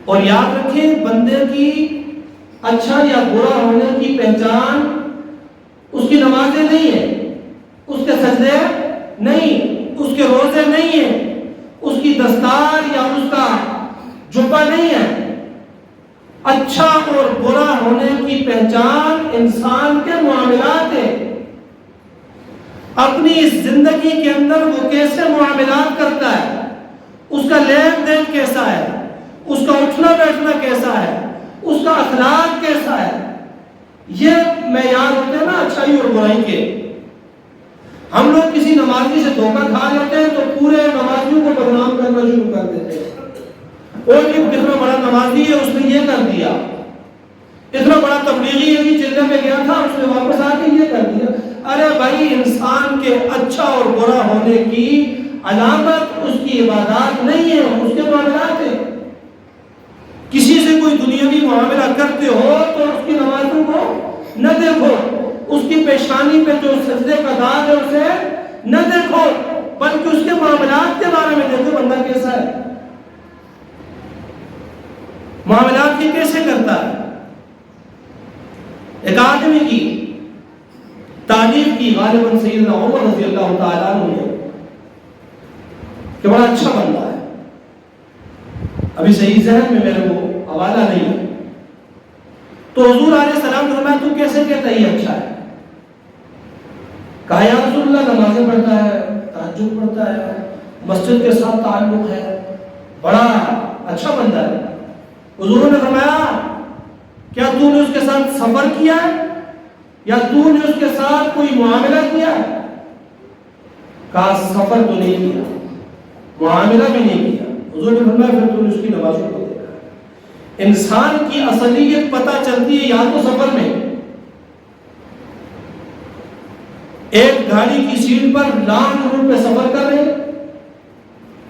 اور یاد رکھیں بندے کی اچھا یا برا ہونے کی پہچان اس کی نمازیں نہیں ہیں، اس کے سجدے نہیں، اس کے روزے نہیں ہیں، اس کی دستار یا اس کا جبہ نہیں ہے۔ اچھا اور برا ہونے کی پہچان انسان کے معاملات ہیں۔ اپنی اس زندگی کے اندر وہ کیسے معاملات کرتا ہے، اس کا لین دین کیسا ہے، اس کا اٹھنا بیٹھنا کیسا ہے، اس کا اخلاق کیسا ہے، یہ معیار ہوتے ہیں نا اچھائی اور برائی کے۔ ہم لوگ کسی نمازی سے دھوکہ کھا لیتے ہیں تو پورے نمازیوں کو بدنام کرنا شروع کر دیتے ہیں۔ اور یہ اتنا بڑا نمازی ہے، اس نے یہ کر دیا، اتنا بڑا تبلیغی ہے کہ چلنے میں گیا تھا، اس نے واپس آ کے یہ کر دیا۔ ارے بھائی، انسان کے اچھا اور برا ہونے کی علامت اس کی عبادات نہیں ہے، اس کے معاملات ہیں۔ کسی سے کوئی دنیاوی معاملہ کرتے ہو تو اس کی نمازوں کو نہ دیکھو، اس کی پیشانی پہ جو سجدے کا داغ ہے اسے نہ دیکھو، بلکہ اس کے معاملات کے بارے میں دیکھو بندہ کیسا ہے، معاملات کی کیسے کرتا ہے۔ ایک آدمی کی تعریف کی غالباً سیدنا عمر رضی اللہ تعالیٰ عنہ نے کہ بڑا اچھا بندہ ہے، ابھی صحیح ذہن میں میرے کو حوالہ نہیں ہے، تو حضور علیہ السلام نے فرمایا تو کیسے کہتا یہ اچھا ہے؟ کہا یا رسول اللہ نمازیں پڑھتا ہے، تہجد پڑھتا ہے، مسجد کے ساتھ تعلق ہے، بڑا اچھا بندہ ہے۔ حضور نے فرمایا کیا تو نے اس کے ساتھ سفر کیا ہے یا تو نے اس کے ساتھ کوئی معاملہ کیا ہے؟ کہا سفر تو نہیں کیا، معاملہ بھی نہیں کیا۔ حضور نے فرمایا پھر تو نے اس کی نمازوں کو دیکھا۔ انسان کی اصلیت پتہ چلتی ہے یا تو سفر میں، ایک گاڑی کی سیٹ پر لانگ روٹ پہ سفر کر رہے ہیں،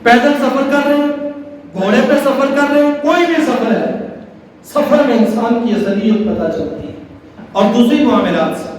پیدل سفر کر رہے ہیں، گھوڑے پہ سفر کر رہے ہیں، کوئی بھی سفر ہے، سفر میں انسان کی اصلیت پتہ چلتی ہے۔ اور دوسری معاملات سے